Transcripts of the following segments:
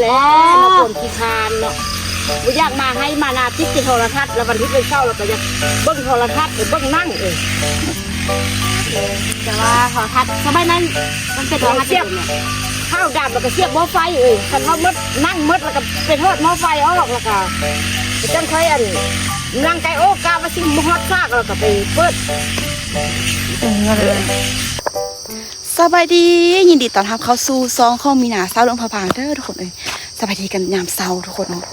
แล้วเราคนขี้คานเนาะอยากมาให้มานาทิพย์โทรทัศน์แล้ววันที่เป็นเช้าเราก็อยากเบิ้งโทรทัศน์หรือเบิ้งนั่งแต่ว่าโทรทัศน์สมัยนั้นมันเป็นโทรทัศน์เสียบข้าวดำแล้วก็เสียบหม้อไฟคันว่ามืดนั่งมืดแล้วก็ไปทอดหม้อไฟออกแล้วก็จังค่อยนั่งไก่โอ้กามาซิมฮอดซากแล้วก็ไปเปิดสบายดียินดีต้อนรับเข้าสู่ซองข้องมีนาเศร้าเรื่องพะพางเด้อทุกคนเลยสบายดีกันยามเศร้าทุกคนเนาะ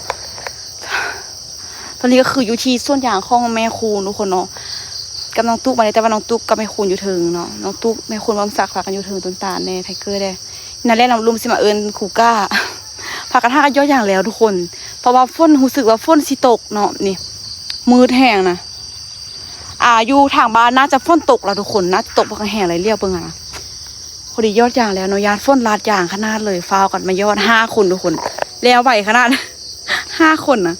ตอนนี้ก็คืออยู่ที่ส่วนอย่างของแม่คูณทุกคนเนาะกับน้องตุ๊กมาเลยแต่ว่าน้องตุ๊กกับแม่คูณอยู่ถึงเนาะน้องตุ๊กแม่คูณวางสักฝากกันอยู่ถึงต้นตาลในไทเกอร์ได้นั่นแหละน้ำลุมสิมาเอิญคูก้าพากันท่ากันย่ออย่างแล้วทุกคนเพราะว่าฝนรู้สึกว่าฝนสิตกเนาะนี่มืดแห้งนะอยู่ทางบ้านน่าจะฝนตกแล้วทุกคนน่าจะตกเพราะแห้งอะไรเรียบเบิ่งนะพอดียอดอย่างแล้วเนาะยาดฝนลาดอย่างขนาดเลยฟ้าวกันมายอด5 คนทุกคนแล้วไหวขนาด5 คนนะ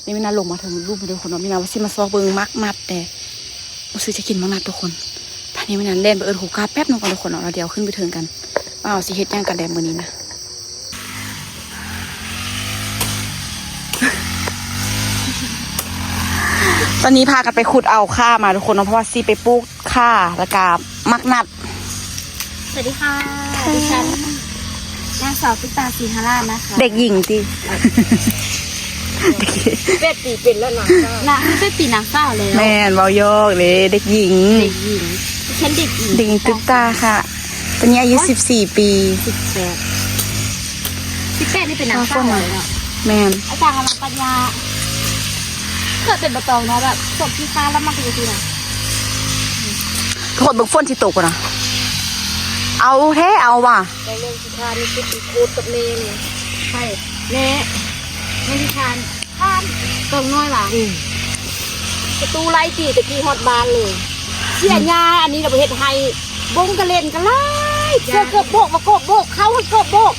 นี่ไม่น่าลงมาถึงรูปทุกคนเนาะไม่น่าว่าสิมาซอกเบิ่งมัดแต่รู้สึกจะกินมักนัดทุกคนท่านี้ไม่น่าเล่นไปเอิญหูกาแป๊บนึงก่อนทุกคนเนาะเราเดี๋ยวขึ้นไปถึงกันว่าเอาสิเฮ็ดย่างกันแดดมื้อนี้นะตอนนี้พากันไปขุดเอาข้ามาทุกคนเนาะเพราะว่าซีไปปลูกข้าแล้วก็มักนัดสวัสดีค่ะดิฉันนางสาวตุ๊กตาศรีหราชนะคะเด็กหญิงจีเป็ดตีเป็นแล้วนะไม่ใช่ปีนางสาวเลยแม่นเบาโยกเลยเด็กหญิงฉันเด็กหญิงตุ๊กตาค่ะตอนนี้อายุ14 ปี18นี่เป็นนางสาวเลยเนาะแม่นอาจารย์กำลังปัญญาเกิดเป็นบะตองเนาะแบบศพที่ฆ่าแล้วมักอยู่ที่ไหนทุกคนเบิ่งฝนที่ตกนะเอาแท้เอาว่ะในเรื่องที่ทานนี่คือโคตรกับเมย์นี่ใช่เน่ไม่ที่ทานตรงน้อยหลังประตูไล่ตีตะกี้ฮอดบานเลยเสียยาอันนี้เราไปเฮ็ดไทยบงกระเล่นกันไล่เสื้อเกือบโบกมาโกบโบกเข้าเกือบโบก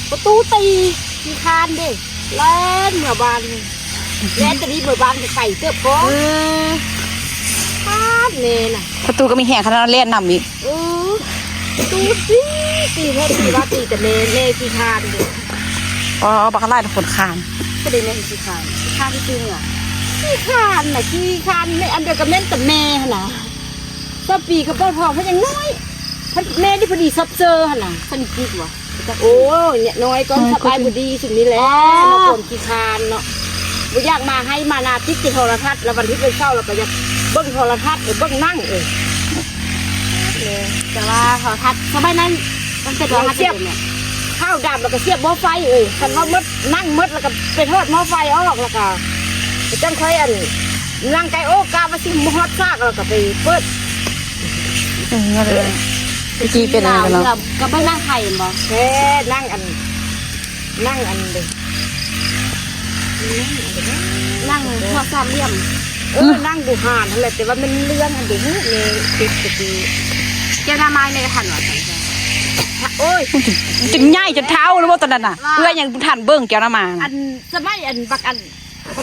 ประตูตีที่ทานเด้เล่นเมื่อบานแล่นจะดีเมื่อบานจะใส่เกือบโบกทานเน่น่ะประตูก็มีแห่ขนาดเล่นนำอีกตูตีแค่ตีว่าตีแต่เล่ที่คานเด็กอ๋อบักไล่ทุกคนคานก็ได้เล่ที่คานที่จริงอ่ะที่คานน่ะที่คานในอันเดียวกับแม่แต่แม่น่ะก็ปีกับพ่อพ่อเขายังน้อยแม่ที่พอดีซับเจอน่ะสนิทดีกว่าโอ้เนี่ยน้อยก็สบายพอดีสิ่งนี้แหละเราคนที่คานเนาะอยากมาให้มานาทิพย์โทรทัศน์แล้ววันที่เป็นเช้าเราก็อยากเบิ้งโทรทัศน์หรือเบิ้งนั่งแต่ว่าโทรทัศน์สมัยนั้นมันเป็นโทรทัศน์เสียบข้าวดำแล้วก็เสียบหม้อไฟคันว่ามืดนั่งมืดแล้วก็ไปทอดหม้อไฟออกแล้วก็จังค่อยนั่งไก่โอ้กามาซิมฮอดซากแล้วก็ไปเปิดพี่จีเป็นอะไรกันเนาะก็ไม่นั่งไข่บ่แค่นั่งอันเดียวนั่งหัวสามเหลี่ยมนั่งดูห่านนั่นแหละแต่ว่ามันเลื่อนอันเดียวเนี่ยติดตะกี้เจ้าหน้าไม้ในถันหรอโอ้ยจึงง่ายจนเท้าแล้วว่าตอนนั้นน่ะเพื่อยังทันเบิ้งแก้วน้ำมาอันสมัยบัก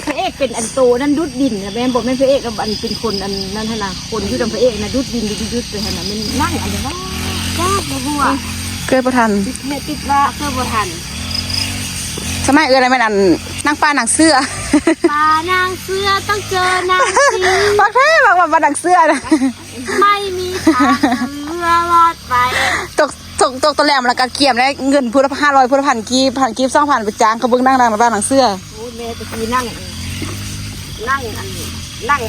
พระเอกเป็นอันโตนั่นดุดดินนะแม่บอกแม่พระเอกกับอันเป็นคนอันนั่นขนาดคนอยู่ดังพระเอกนะดุดดินดุดไปขนาดมันนั่งอันเดียวก็บัวเกลือประทันติดว่าเกลือประทันสมัยอะไรมันอันนั่งป้านั่งเสื้อป้านางเสื้อต้องเจอนางสีปักแท้บอกว่าป้านั่งเสื้อนะไม่มีทางเรือรอดไปตกตัวแหลมแล้วก็เกี่ยมได้เงินพูดละ500พูดละ1,000 กีบ2,000ไปจ้างเขาเบิ้งนั่งบ้านหลังเสื้อโอ้แม่ตะกี้นั่ง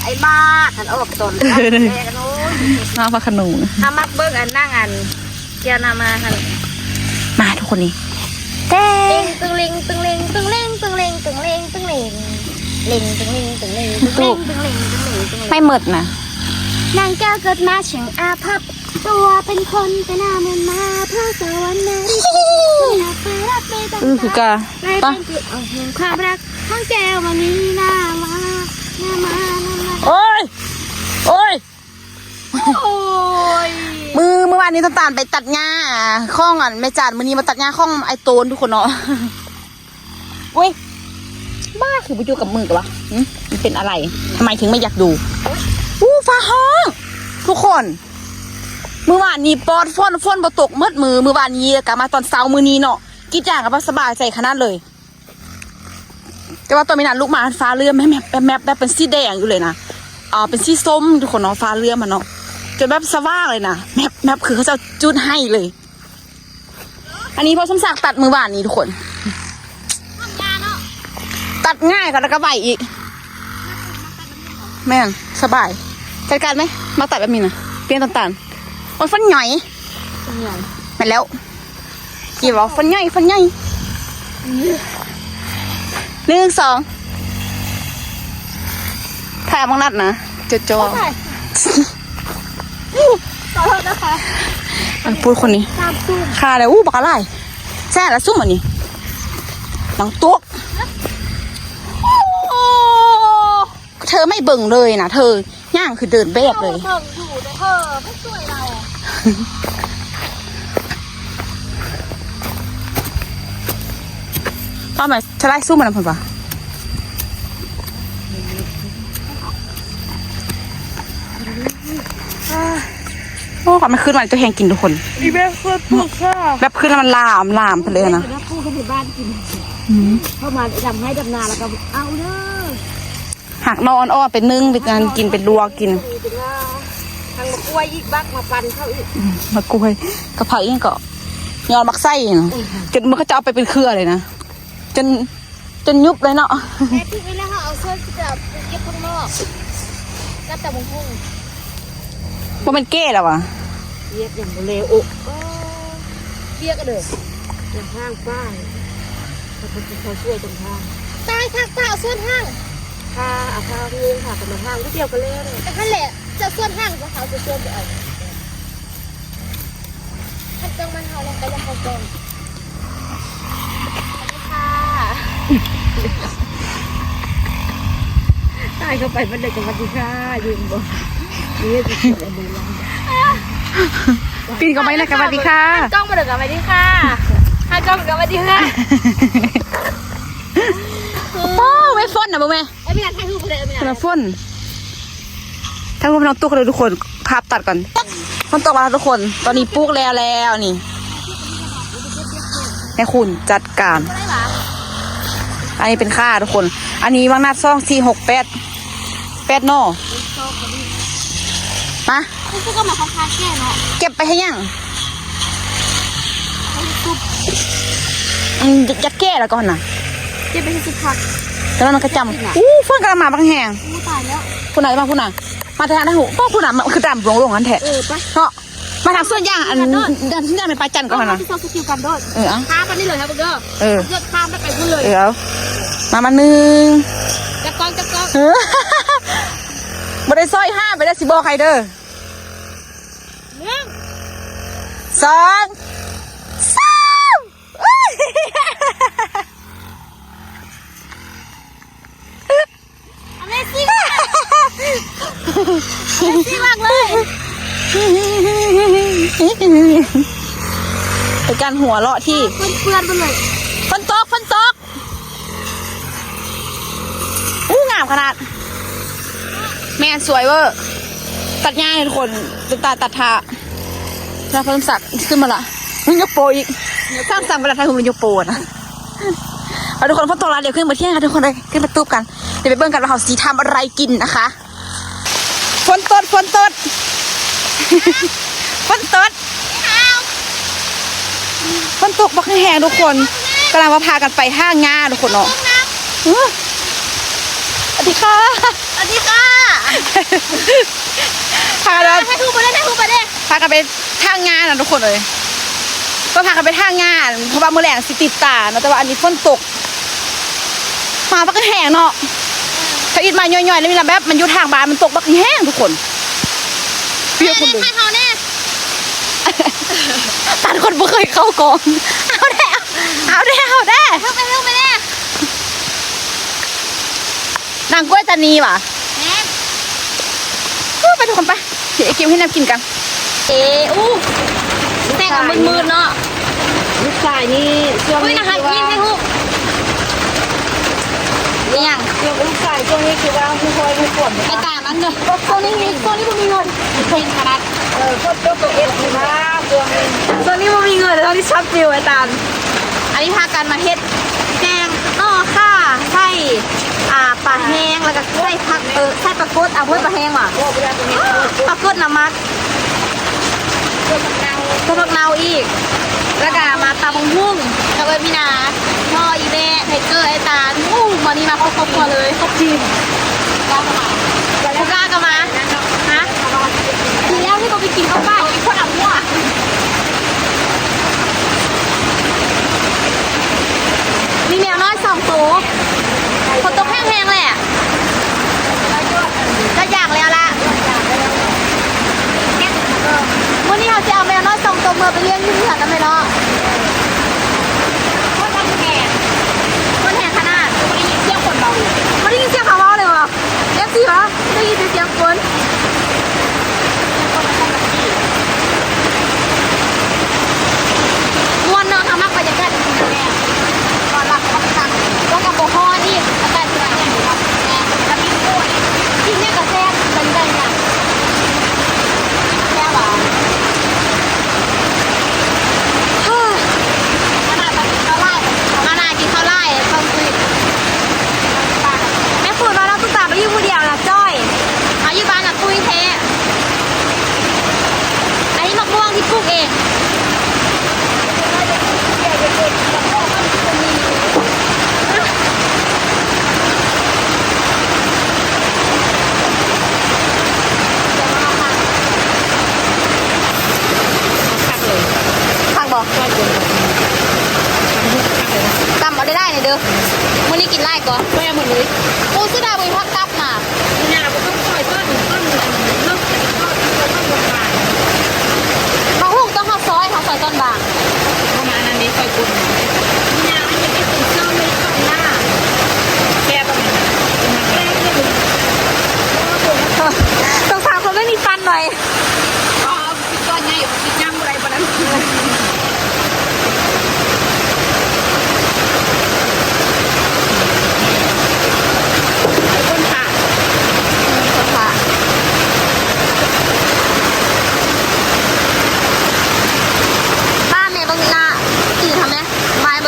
ไอ้บ้าขันออกตนแม่กันโอ้ยมาพระขนมถ้ามักเบิ้งนั่งเกี่ยวนามาขันมาทุกคนนี้เต้ตึงเล็งตึงเล็งตึงเล็งตึงเล็งตึงเล็งตึงเล็งเล็งตึงเล็งตึงเล็งตึงเล็งตึงเล็งตึงเล็งไม่หมดนะนางแก้วเกิดมาเฉียงอาภัพตัวเป็นคนแต่หน้ามันมาเพื่อสวรรค์นั้นไปรักไปตั้งคือกาไม่เป็นจุดแห่งความรักทั้งแก้ววันนี้หน้ามาโอ้ยเมื่อวานนี้ตาลไปตัดหญ้าข้องแม่จานมื้อนี้มาตัดหญ้าข้องไอโตนทุกคนเนาะอุ้ยบ้าคือไปอยู่กับมือกันวะมันเป็นอะไรทำไมถึงไม่อยากดูฟ้าห้องทุกคนเมื่อวานนี้ปอดฝนบ่ตกมืดมือเมื่อวานนี้กลับมาตอนเช้ามื้อนี้เนาะ กีดอย่างกับสบายใจขนาดเลยแต่ว่าตัวมีน่ะลูกหมาฟ้าเรือแมบแบบเป็นสีแดงอยู่เลยนะเป็นสีส้มทุกคนเนาะฟ้าเรือมันเนาะจนแบบสว่างเลยนะแมบคือเขาจะจุดให้เลย อันนี้พอสมศักดิ์ตัดมือบ้านนี้ทุกคนตัดง่ายกว่าแล้วก็ใบอีกแม่งสบายจัดการไหมมาตัดแบบนี้นะเปลี่ยนต่างๆมันฟันใหญ่ไปแล้วกี่บอกฟันใหญ่1 2ถ่ายมังนัดนะจอขอโทษนะคะ พูดคนนี้ ตามซุ่ม คาเลยบักอะไรแซ่แล้วซุ่มอันนี้หลังตุ๊กเธอไม่เบิ่งเลยนะเธอย่างคือเดินแบบเลย เธออยู่แต่เธอไม่ช่วยเรา เอาไหมจะไล่ซุ่มมันนะผมปะโอ้ความมันขึ้นมาตัวแหงกินทุกคน อีแม่โคตรถูกค่ะ แบบขึ้นแล้วมันลามไปเลยนะ พูดกันในบ้านกินเข้ามาดำให้ดำนาแล้วก็เอาเด้อ หักนอนอ้อเป็นนึ่งเป็นการกินเป็นลวกกิน เป็นว่าทางมะกล้วยอีกบักมาปั่นเข้าอีก มะกรูดกระเพราอีกก็ยอนมักไส้เนาะจนมันก็จะเอาไปเป็นเครือเลยนะจนยุบเลยเนาะ แม่พี่ไม่แล้วเขาเอาเสื้อที่จะเก็บข้างนอกก็แต่มุงพุ่ง ว่ามันเก้แล้ววะ เรียกอย่างเร็วอกเรียกกันเลยอย่างห้างป้ายเขาช่วยตรงห้าง ตายค่ะเอาเสื้อห้าง ค่าเอาค่าเงินค่ะกับมาห้างก็เดียวกันเลยเลย แต่ขั้นแหละจะเสื้อห้างก็เขาจะเสื้อไปเอาขั้นจ้องมันเขาแล้วก็ยังเขาจ้องค่ะ ตายเข้าไปมันเลยกับวัติค่ายืนบ่นี่จะเกิดอะไรบ้าง ปีนก็ไม่นะกันสวัสดีค่ะ กล้องมาเดี๋ยวกันไปดีค่ะห้ากล้องกันไปดีค่ะ โอ้ไม่ฝนนะบ่แม่ ไอ้พี่นัทให้รูปเลยไอ้พี่ คน นั ละ ท ฝนทั้งรูปน้องตุ๊กเลยทุกคนภาพตัดก่อนฝนตกแล้วทุกคน ตอนนี้ปลูกแล้วนี่ให้คุณจัดการ ได้หรอ อันนี้เป็นค่าทุกคน อันนี้วางนัด2 4 6 8โน่มา คุณก็มาค้างๆแก่เนาะ เก็บไปให้ยังจะแก้แล้วก่อนนะ เก็บไปให้สุดพัก แล้วมันก็จำฝนกำลังมาบางแห่ง อู้ตายแล้ว ผู้ไหนบ้างผู้ไหนมาทางได้หูป้อผู้ไหนมันคือดำลงกันแท้ ไป เนาะมาทางส่วนย่างอันดันที่ย่างเป็นปลาจันก่อนนะ พี่โซสกิลกันด้วย เอา ข้ามไปนี่เลยครับเบอร์เกอร์เลือกข้ามไปพูดเลย เอามาหนึ่ง จับกล้อง บ่ได้ซอย5ไปได้สิบอกใครเด้อ 2 3 Amazing มากเลย เป็นการหัวเราะที่ เพื่อนไปเลย ฝนตกงามขนาด แม่สวยเวอร์ตัดหญ้าเลยทุกคนตัดทาแล้วเพิ่มสักขึ้นมาละมันยกโปรอีกสร้างเวลาไทยคุณมันยกโปรนะเอาทุกคนฝนตกแล้วเดี๋ยวขึ้นมาเที่ยงค่ะทุกคนเลยขึ้นมาตูบกันเดี๋ยวไปเบิ่งกันว่าเขาสีทำอะไรกินนะคะฝนตดฝนตกบักแห้งทุกคนกำลังมาพากันไปท่างาทุกคนเนาะสวัสดีค่ะ สวัสดีค่ะ พากัน ให้ทูบไปเลย พากันไปท่างานนะทุกคนเลยก็พากันไปท่างานเพราะว่ามื้อแรงสิติดตาเนาะแต่ว่าอันนี้ฝนตกมาบักแห้งเนาะถ้าอิดมาย่อยๆแล้วมีลำแบบมันอยู่ทางบ้านมันตกบักแห้งทุกคนเพี้ยคนเลย ให้เขาแน่ ตัดคนบ่เคยเข้ากองเอาได้ เพิ่งไปแน่ นางกล้วยตานีว่ะ แน่ ไปทุกคนไปเดี๋ยวไอ้กิมให้น้ำกินกัน แต่งมืดๆเนาะ ลูกชายนี่ช่วง อุ้ย นี้ นะคะ คือว่า ยิงให้ทูบนี่ยัง ช่วงลูกชายช่วงนี้คือว่าผู้คอยผู้ปวด ไอ้ตามันเลย ตัวนี้มันมีเงิน เป็นขนาด ก็ตัวเอสคือว่าตัวนี้ ตอนนี้มันมีเงินแล้วที่ชอบฟิวไอ้ตาล อัน นนี้พากันมาเฮ็ดแกงนอค่ะใส่ปลาแห้งแล้วก็ใส่ผักใส่ปลากดเอาห้วยปลาแห้งว่ะปลากดน้ำมักตัวผักเนาอีกแล้วก็มาตำหุ้งแล้วก็มีนาพ่ออีแม่ไทเกอร์ไอตาวันนี้มาครบๆเลยครบทีมกล้าก็มาฮะทีแล้วที่เราไปกินข้าวเปล่าอีกคนอ่ะมั่วมีแมวน้อย2 ตัวคนตกแห้งๆเลยอ่ะก็อยากเลยละวันนี้เราจะเอาแมวน้อย2 ตัวมาไปเลี้ยงที่เหือนนั่นเลยเนาะคนแห่ขนาดไม่ได้ยินเสียงคนเบาไม่ได้ยินเสียงเขาเบาเลยวะเอฟซีวะได้ยินเสียงคนมวนเนาะทำมากไปจะแค่ถึงแม่ก่อนหลับก็ตังก็กับโบฮอนี่อากาศจะแย่อยู่ครับแม่แล้วมีพูดที่เนี่ยก็แซ่บเป็นได้เนี่ยแซ่บหวานขนาดแบบข้าวไร่ขนาดกินข้าวไร่ข้าวซีแม่พูดมาแล้วตุ๊กตาไปอยู่ผู้เดียวละจ้อยเอาอยู่บ้านน่ะตุ้ยเทอันนี้มะม่วงที่ปลูกเองผักบอกตำเอาได้เนี่ยเด้อมื้อนี้กินไล่ก่อนไม่เอาหมดเลยปูซื้อดาวไปพักตับมาเนี่ยเราต้องซอยต้นเลิกเขาหุกต้องเขาซอยต้นบางประมาณนั้นนี้ซอยกุนเนี่ยอันนี้เป็นเจ้าเลยต้นหน้าแก้ประมาณนั้นแก้เนี่ยต้องสาวคนไม่มีฟันหน่อยอ๋อก้อนใหญ่ติดน้ำอะไรประมาณนั้น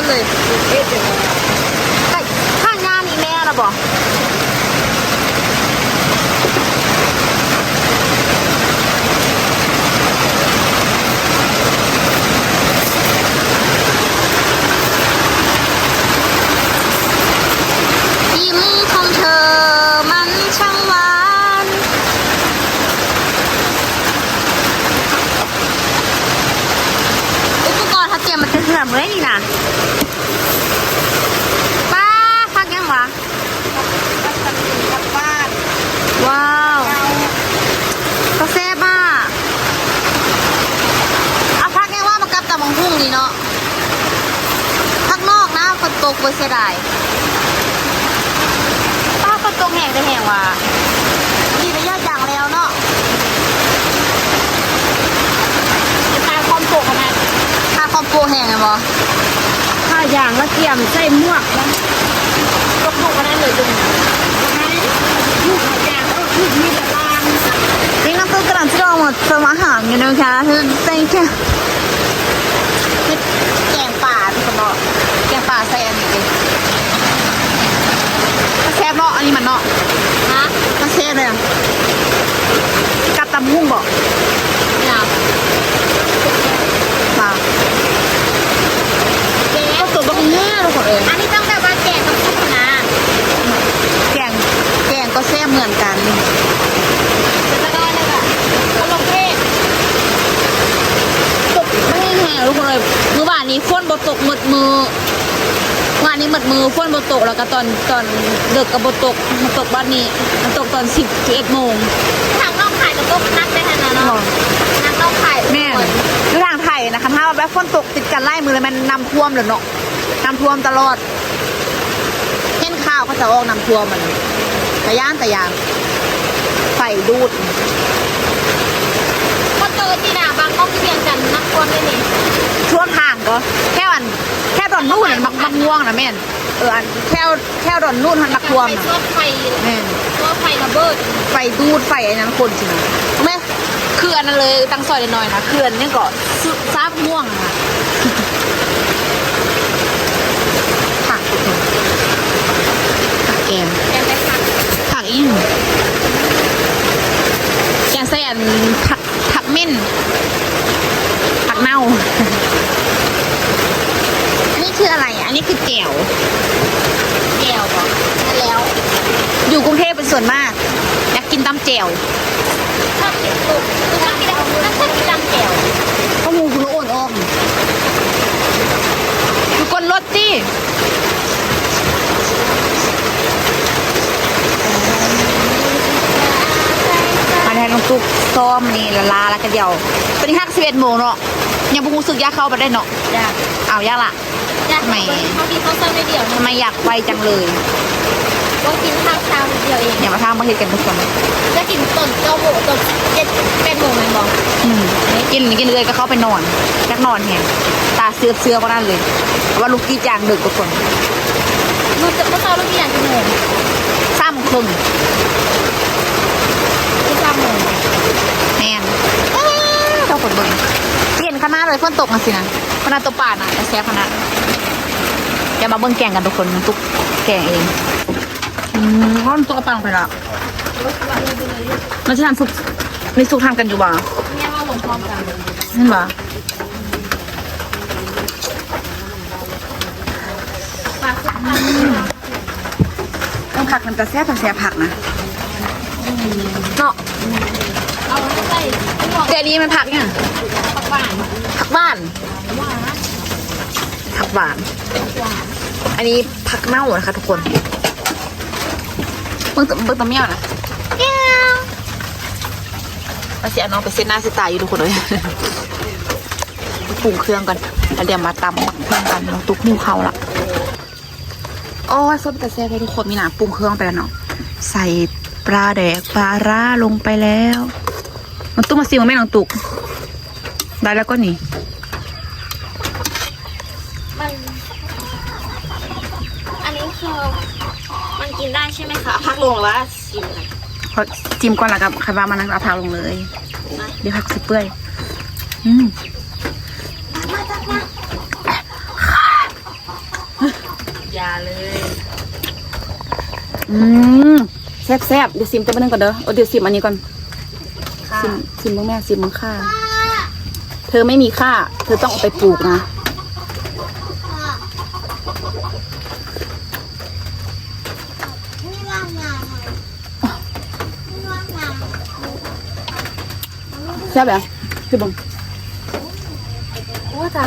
เลยข้างงานนี่แม่นะบอกยิ้มของเธอมันช่างหวานอุปกรณ์เขาเตรียมมาจะเสื่อมเลยนี่นะว้าวก็แซ่บมากเอาพักแค่ว่ามากับตะมังพุ่งนี่เนาะพักนอกนะฝนตกเบอร์เสียดายป้าฝนตกแห้งจะแห้งว่ะดีไปยอดอย่างแล้วเนาะตาคอมโปกขนาดตาคอมโปกแห้งไงบอถ้าอย่างละเกียมใส่หมวกนะตกขนาดเลยจุ๊บนี่น้ำซุปกระดานที่เราหมดเติมอาหารกันนะคะคือเต็งแค่แกงป่าที่เขาบอกแกงป่าใส่อันนี้เลยแซ่บเนาะอันนี้มันเนาะฮะมันแซ่บเลยกับตำหุ้งบอกเนี่ยป่าแกงก็ตัวบางเนื้อทุกคนเลยอันนี้ต้องแบบว่าแกงต้องชุบนะแกงก็แซ่บเหมือนกันทุกคนเลยเมื่อวานนี้ฝนบตกหมดมือวันนี้หมดมือฝนบตกแล้วก็ตอนเด็กกับบตกมันตกบ้านนี้มันตกตอน11 โมงทางนอกไข่กับตกนักได้ขนาดนั้นทางนอกไข่แม่คือทางไทยนะคะถ้าแบบฝนตกติดกันไล่มือเลยมันน้ำท่วมเลยเนาะน้ำท่วมตลอดเห็นข้าวเขาจะออกน้ำท่วมมันแต่ย่างไฟดูดคนเจอที่หน้าบางก็เปลี่ยนกันนักท่วมเลยนี่ช่วงห่างก็แค่ตอนนู่นมักง่วงนะแม่นแค่ตอนนู่นมันมักท่วมนะแม่นก็ไฟระเบิดไฟดูดไฟไอ้นั้นคนจริงนะแม่คืออันนั้นเลยตั้งซอยหน่อยนะคืออันนี้ก็ซาบง่วงนะ แกงใส่อันผักเม่นผักเน่าอันนี้คืออะไรอันนี้คือแจ่ว แก้วบอกนั่นแล้ว อยู่กรุงเทพเป็นส่วนมากอยากกินตำแจ่ว ชอบกินตุกตุกชอบกินจำแก้ว ข้าวหมูคุณโอนออม อยู่ก้นรถสิอันนี้น้องตุ๊กซ้อมนี่ละลาแล้วก็เดียวตอนนี้11 โมงเนาะยังบุกรู้สึกอยากเข้าไปได้เนาะ อยาก เอายากละ อยาก ไม่ เขากินข้าวเช้าไม่เดียว ทำไมอยากไปจังเลย ก็กินข้าวเช้าเดียวเอง อย่ามาทำประเทศกันทุกคน จะกินต้นเจ้าโบต้น7-8 โมงมันบอก กินเลยก็เข้าไปนอนจักนอนแหงตาเสือก็นั่นเลยเพราะว่าลูกกี้จางดึกทุกคน มันจะเมื่อเช้าเรากินอย่างกี่โมง 3 ครึ่ง ที่3 โมง แมนเจ้าฝนเบิ่งเห็นขนาดเลยฝนตกมาสินะขนาดตัวป่าน่ะแต่แซ่บขนาดอย่ามาเบิ่งแกงกันทุกคนมันตุกแกงเองเพราะมันตัวปังไปละมันจะทำสุกมีสุกทำกันอยู่บ่ เนี่ยว่าลงพร้อมกัน เห็นบ่ต้องผักมันจะแซ่บผักนะเนาะ เอาใส่ที่บอก แต่อันนี้มันผักเนี่ย ผักหวาน ผักบ้าน หวาน ผักหวาน อันนี้ผักเน่านะคะทุกคนเบิ่งตัวเมี่ยวนะมาเสียน้องไปเซตหน้าเซตตาอยู่ทุกคนเลย ปรุงเครื่องกันแล้วเดี๋ยวมาตำเครื่องกันน้องตุ๊กนิ้วเขาละโอ้ยส้มแต่แซ่บเลยทุกคนมีหนาปรุงเครื่องไปแล้วเนาะใส่ปลาแดกปลาร่าลงไปแล้วน้องตุ๊กมาซิมไหมน้องตุ๊กได้แล้วก็นี่ มันอันนี้คือมันกินได้ใช่ไหมคะพักลงแล้วชิมหน่อย พอจิ้มก่อนละกับใครว่ามันนั่งเอาผักลงเลย เดี๋ยวผักสิเปื่อยอย่าเลยแซ่บเดี๋ยวซิมตัวนึงก่อนเด้อเดี๋ยวซิมอันนี้ก่อนซิมมึงแม่ซิมมึงค่าเธอไม่มีค่าเธอต้องเอาไปปลูกนะแซ่บแบบพี่บัง ว่าจ้ะ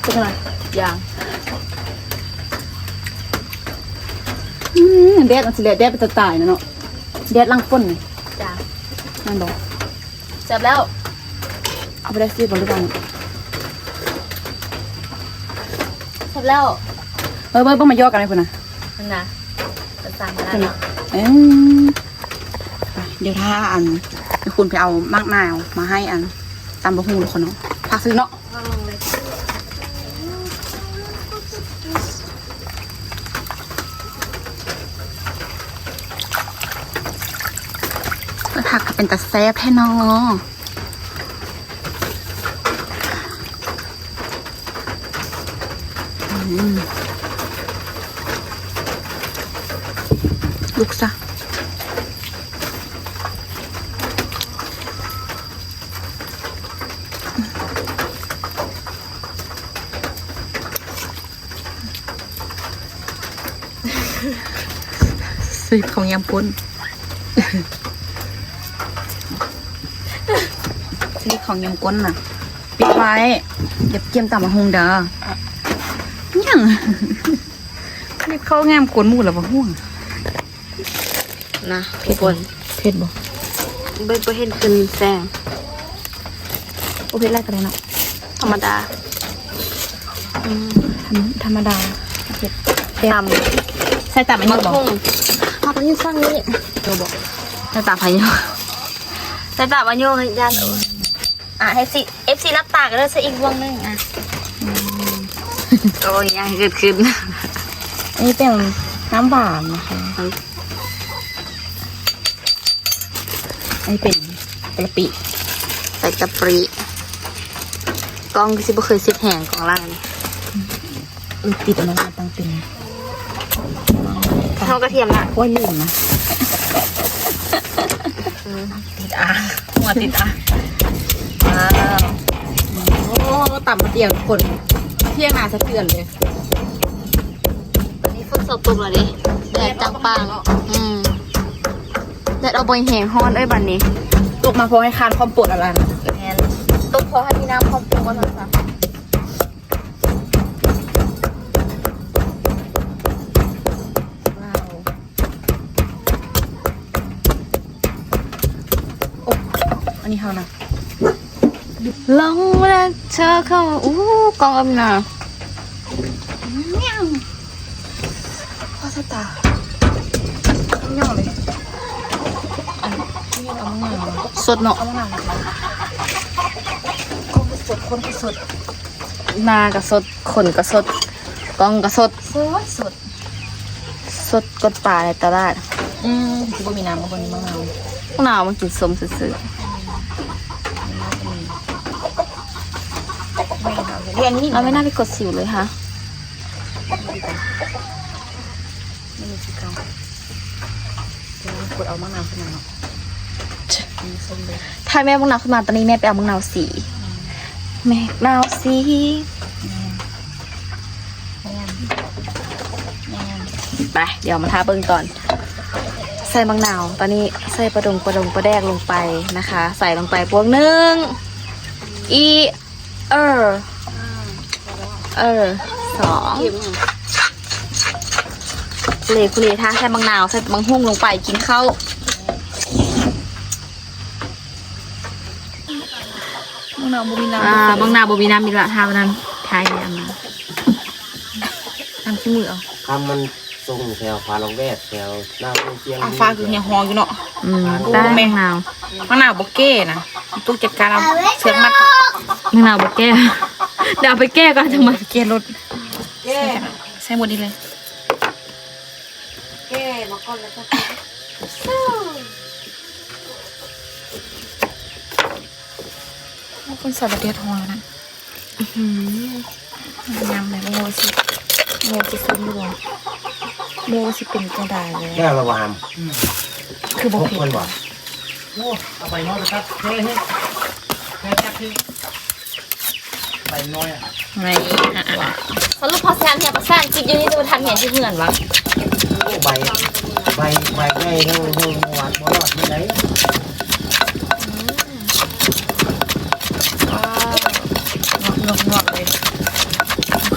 เป็นไงอย่างแดดมันสิแดดเป็นจะตายนะเนาะแดดลังฝนนี่ จ้ะ นั่นบอก เสร็จแล้ว เอาไปได้ซีบหรือเปล่า เสร็จแล้ว เบิ่งมาย่อกันเลยพุ่นนะ นั่นนะจะสั่งมา พุ่น แล้ นะ ว เดี๋ยวถ้าคุณไปเอามากนาวมาให้ตำบะฮูทุกคนเนาะพักซื้อเนาะ ก็ลงเลย ผักก็เป็นตะแซ่บแท้เนาะลุกซะสีของยำปุ้นสีของยำกุ้นน่ะปิดไว้เดี๋ยวเกี่ยมตำมะฮงเด้อยังรีบเข้างามกวนหมูแล้วบ่ห่วง นะทุกคน เผ็ดบ่ เบิ่งเห็นเป็นแซง โอเผ็ดไรก็ได้เนาะ ธรรมดา ธรรมดาเผ็ด ตำ ใส่ตำอันนี้บ่ เอาไปยืนฟังนี้ ตัวบ่ใส่ตำไผเนาะ ใส่ตาวันโยให้ยาน ให้สิ FC รับตากันเลยซะอีกวงนึงอ่ะ โอ้ยยังเกิดขึ้น อันนี้เป็นน้ำหวานนะคะ อันนี้เป็นกะปิ ใส่กะปริกล้องที่สิบ่เคยซิดแหงของร้าน ติดอันนั้นตั้งเป็น ทอดกระเทียมละ โอ้ยลืมนะติดอ่ะหัวติดอ่ะว้าวโอ้ต่ำมาเตียงทุกคนเที่ยงนาสะเทือนเลย นี่ฝนตกเลยดิแดดจังปังแดดเอาบอยแหงฮ้อนเอ้ยบัดนี้ ตกมาพอให้คานความปวดอะไรนะ แมนต้มพอให้มีน้ำพร้อมปรุงกันหน่อยค่ะ ว้าวโอ้อันนี้เขานะ ลงรักเธอเข้ามากองอำนาจ พ่อสตาต้องย่อเลยอันนี้เอามะนาว สดเนาะ เอามะนาวคนก็สดคนก็สด นากระสดขนกระสดกองกระสด สด กดป่าในตลาด คือว่ามีน้ำกับคนนี้มะนาว พวกเรามันกินสมซื่อ เรียนนี่ ๆเราไม่น่าไปกดสิวเลยค่ะ ไม่มีสีเกาเดี๋ยวกดเอามะนาวขึ้นมาเนาะมีส้มเลย ถ้าแม่มังนาวขึ้นมาตอนนี้แม่ไปเอามังนาวสีแม่นาวสีไปเดี๋ยวมาทาเบิ้งก่อน ใส่มังนาวตอนนี้ใส่ประดงประแดกลงไปนะคะ ใส่ลงไปพวงหนึ่งสองเลคุเลท่าใส่มังนาวใส่มังหุ่งลงไปกินข้าว มะนาวบ่มีน้ บางนาบมีน้ำมีละทาวันนั้นทายอันนั้นทำขี้มือเอา ทำมันทรงแถวพาลงแวดแถวหน้าเชียง ำฟ้าคือเฮียฮองอยู่เนาะ ได้มะนาว มะนาวโบเก้นะตู้จัดการเอาเชือกมัด มะนาวบอกแก้เดี๋ยวเอาไปแก้ก่อนจังมัน เกียร์รถใส่หมดดีเลย แก้มาก่อนแล้วก็ คนใส่ประเดี๋ยวทองแล้วนะยำเลยโมสิซึมด้วยโมสิเป็นกระดาษเลย แก้วระวาม คือโบ พก เก้ มันบ่ เอาไปน้อยนะครับเฮ้ยแค่จับที่ไปน้อยอ่ะ ไม่ สรุปพอแซนเนี่ยพอแซนกินอยู่นี่จะมาทำเห็นที่เหมือนวะ ใบง่ายเรื่องหวานบ่รอดไม่ไหน งอกเลย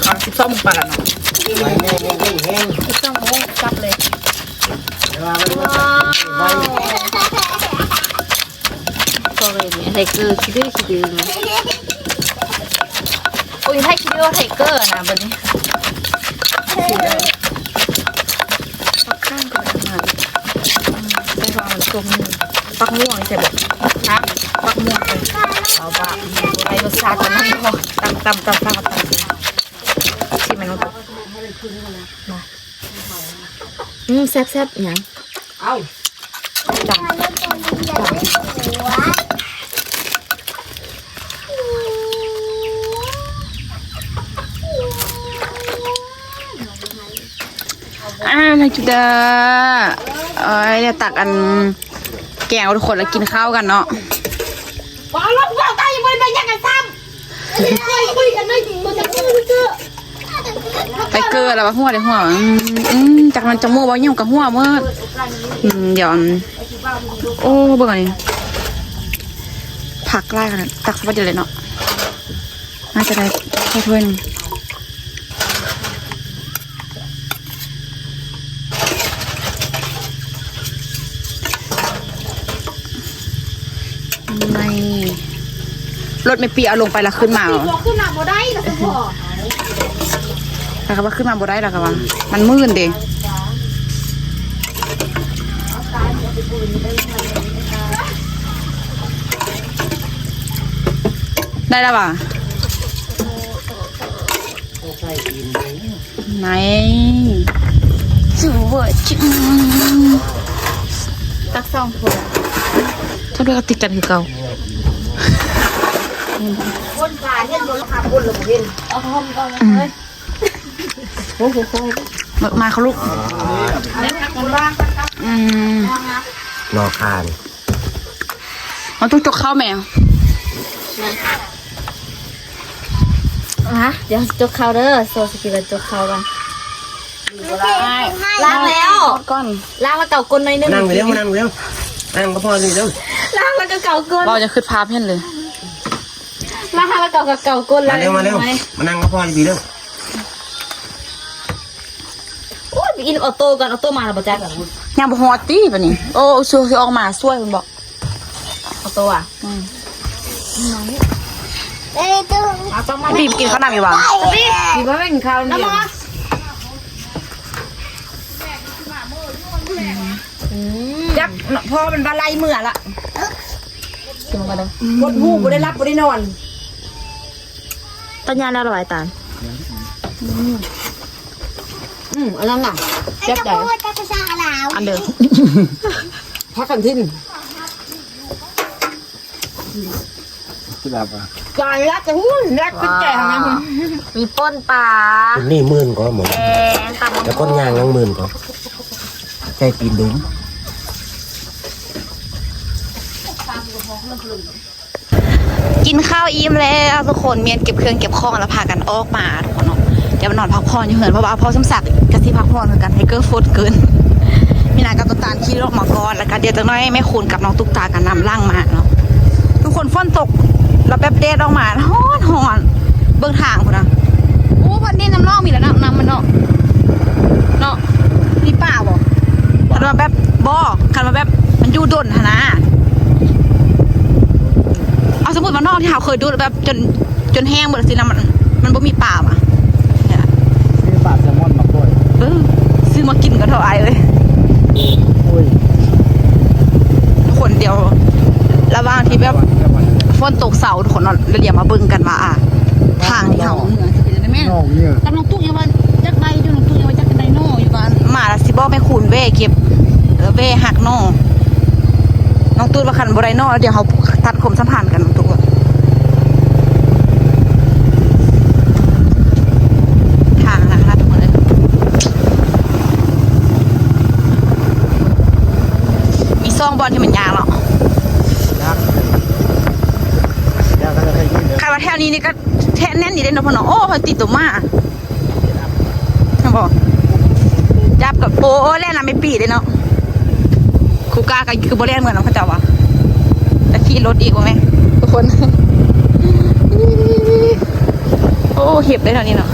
เอา12 โมงปลาละเนาะ ใบง่ายแห้ง 12 โมงจับเลย เวลามันใบ ก็เลยเนี่ยไทเกอร์คิดดื้อนะโอ้ยไทยคิดว่าไทเกอร์นะบัดนี้ ปักข้างก่อนมาใส่ฟังมันตัวมือปักม่วงใส่บอกนะปักม่วงเลยเอาบ้าไปรสชาติมันนั่นพอตำชิมมันลงไป แซ่บๆอย่าง เอา จำนากิดาเดี๋ยวตักอันแกงทุกคนแล้วกินข้าวกันเนาะ บอกแล้วว่าตายยังไม่ได้ยังกันซ้ำเคยคุยกันเลยมันจะพูดเจอ ไปเกิดแล้วหัวเลยหัวจากนั้นจะมั่วบ่ยิ่งกับหัวเมื่อเดี๋ยวโอ้เบิ่งอันนี้ผักไล่กันตักสักเดียวเลยเนาะน่าจะได้แค่ถ้วยนึงไม่รถไม่ปีเอาลงไปแล้วขึ้นมา บอกขึ้นมาบ่ได้นะคุณพ่อ แล้วก็ว่าขึ้นมาบ่ได้แล้วก็ว่ามันมืดเด้ได้แล้วป่ะไหนสวยจัง ตักซองถั่ว ถ้าด้วยก็ติดกันคือเก่า คนขายเห็นบนราคาคนหรือบ่เห็น เอาหอมก่อนเลย โอ้โห มาเขาลูกนอคาน มันต้องจกข้าวแมว เดี๋ยวจกเขาเด้อโซสกิลจกเขาบ้างล้างแล้ว ก้อน ล้างแล้วเก่ากลนหน่อยนึง นั่งไปเร็วนั่งไปเร็วนั่งก็พอสิเร็ว ล้างแล้วก็เก่ากลน เราจะขึ้นพาเพ่นเลย ล้างแล้วเก่ากลน มาเร็วมาเร็วมานั่งก็พอสิเร็ว โอ้ยอินออโต้ก่อนออโต้มาแล้วบ่จัก ยังบ่ฮอตตี้ปะนี่โอ้ช่วยออกมาช่วยคุณบอก ออโต้อ่ะบีบกินข้าวหน้าอยู่บ้าง พี่ว่าเป็นข้าวเนี่ย ยักพอมันบาไลเมื่อละ บดหูบ่ได้รับบ่ได้นอน ต้นยานอร่อยตาล อันนั้นน่ะแซ่บใจ อันเดิม พักกันทิ้น ที่แบบว่า กายรักจะหู้รักเป็นแก่นะ มีป่นปลา นี่หมื่นก็หมด แกงตำ แต่ก้นยางยังหมื่นก็ใช่ตีนดุ้ม กินข้าวอิ่มแล้วทุกคนเมียนเก็บเครื่องเก็บของแล้วพากันออกมาทุกคนเนาะเดี๋ยวมานอนพักผ่อนอยู่เหินเพราะว่าพอสมศักดิ์กะสิพักผ่อนเหมือนกันให้เกอร์โฟดเกินมีนากับตุ๊กตาขี่รถมาก่อนแล้วก็เดี๋ยวจะน้อยแม่คูณกับน้องตุ๊กตากันนำล่างมาเนาะทุกคนฝนตกเราแป๊บเดดออกมาฮ้อนเบื้องทางพุ่นนะโอ้พันนี้น้ำนอกมีแล้วน้ำมันเนาะมีป่าบ่คันมาแบบบ่คันมาแบบมันอยู่ดนหนนะเอาสมมติว่านอกที่เราเคยดูแบบจนแห้งหมดสินะมันบ่มีป่าว่ะเนี่ย ที่ปลาแซลมอนมาด้วย ซื้อมากินก็เท่าไอ้เลย โอ้ย คนเดียวระหว่างที่แบบฝนตกเสาทุกคนเราเดี๋ยวมาเบิ่งกันว่าทางที่เขาเหนือจะเป็นยังไงแม่ นอกเนี่ย กำลังตุ๊กยังว่าจักใบอยู่น้องตุ๊กยังว่าจักไดโน่อยู่บ้านมาละสิบ่แม่คูณเว่เก็บเว่หักโน่น้องตุ๊กว่าคันบ่ได้โน่แล้วเดี๋ยวเขาตัดผมสัมพันธ์กันน้องตุ๊กทางนะคะทุกคนเลยมีซองบอลที่มันยาวเนาะ ยากก็จะให้ยืดเลย ใครว่าแถวนี้นี่ก็แทะแน่นนี่ได้เนาะพ่อเนาะโอ้เพิ่นติดตัวมาท่านบอกจับกับโอ้แล่นน้ำไม่ปีเลยเนาะครูกาก็คือบ่แล่นเหมือนน้องเขาเจ้าว่ะแต่ขี่รถอีกว่าไงทุกคน โอ้เห็บเลยแถวนี้เนาะ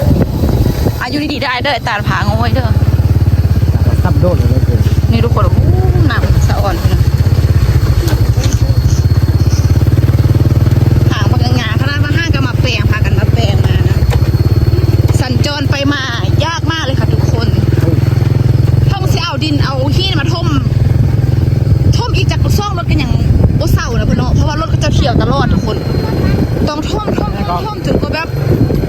อายุดีๆได้เด้อตาผางงไว้เด้อ ซับโดนเลยเกิน นี่ทุกคนโอ้หนักสะอ่อนเลยหางปากงาขนาดว่าห้างก็มาแปลงพากันมาแปลงมานะสัญจรไปมายากมากเลยค่ะทุกคนท่องเสียเอาดินเอาขี้มาท่มอีกจากซ่องรถกันอย่างโอเศร้านะเพื่อนเนาะเพราะว่ารถก็จะเที่ยวตลอดทุกคนต้องท่มจนกว่าแบบ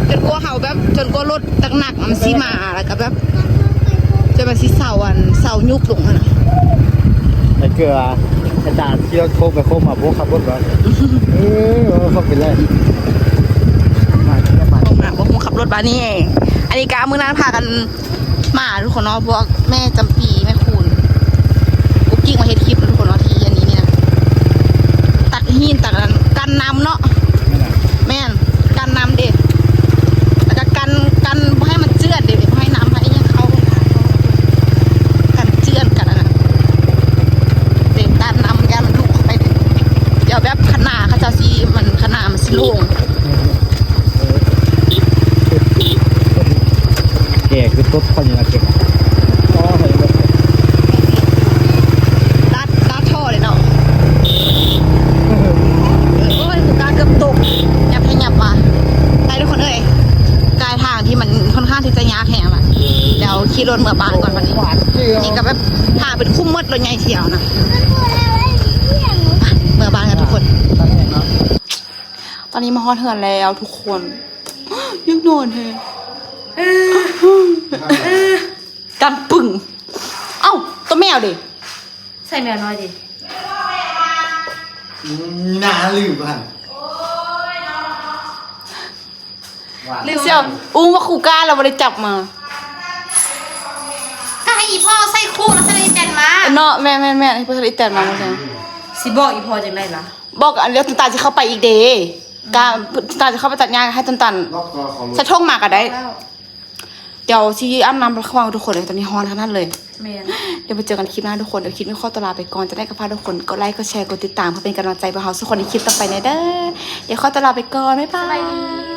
จนกว่าเขาแบบจนกว่ารถหนักๆมันซีมาแล้วก็แบบจะมาซีเสายุกลงนะ ไอ้เกลือไอ้ตาที่เราโคบไปโคบมาพวกขับรถก่อนเขาเป็นไรมาที่นี่มา ผมนะผมขับรถมานี่เองอันนี้กามือนั้นพากันมาทุกคนเนาะพวกแม่จำปีแม่คูณกุ๊กกิ๊กมาเฮ็ดคลิปทุกคนเนาะที่อันนี้นี่นะตักหินตักกันน้ำเนาะแม่นกันน้ำเด็ดแล้วก็กันให้มันเจือดเด็ดให้น้ำให้ยังเข้ากันเจือดกันนะเด็กกันน้ำยันลุกเข้าไปเดี๋ยวแบบขนาเขาจะซีมันขนามันสิโล่ง แก่คือต้นคนยังเก่งอ๋อเห็นเลย ลัดท่อเลยเนาะโอ้ยกูกาเกือบตกหยับมาไปทุกคนเอ้ยกายทางที่มันค่อนข้างที่จะยากแหงละเดี๋ยวขี่รถเมื่อบ้านก่อนวันนี้นี่ก็แบบทางเป็นคุ้มมืดรถใหญ่เที่ยวนะเมื่อบ้านกันทุกคน ตอนนี้มาฮอดเถื่อนแล้วทุกคนยังนอนเฮกันปึ่งเอ้าตัวแมวดิ ใส่แมวน้อยดิ น่าลืมอ่ะ เสี่ยวอู้ว่าครูก้าเราไม่ได้จับมา อีพ่อใส่คู่แล้วใส่อีแตนมา เนาะแม่ให้เพิ่นอีแตนมาเหมือนกัน สิบอกอีพอจังไดล่ะ บอกอันเดียวตุนตาจะเข้าไปอีกเดย์กาตุนตาจะเข้าไปตัดหญ้าให้ตุนตันใส่ท่งหมากก็ได้เดี๋ยวที่อ้ำน้ำไปเข้าทุกคนเลยตอนนี้ฮอนขนาดเลย แม่น เดี๋ยวไปเจอกันคลิปหน้าทุกคนเดี๋ยวคลิปนี้ขอตัวลาไปก่อนจะได้กับพาทุกคนกดไลค์กดแชร์กดติดตามเพื่อเป็นกำลังใจพวกเราทุกคนในคลิปต่อไปนะเด้อเดี๋ยวขอตัวลาไปก่อนบ๊ายบาย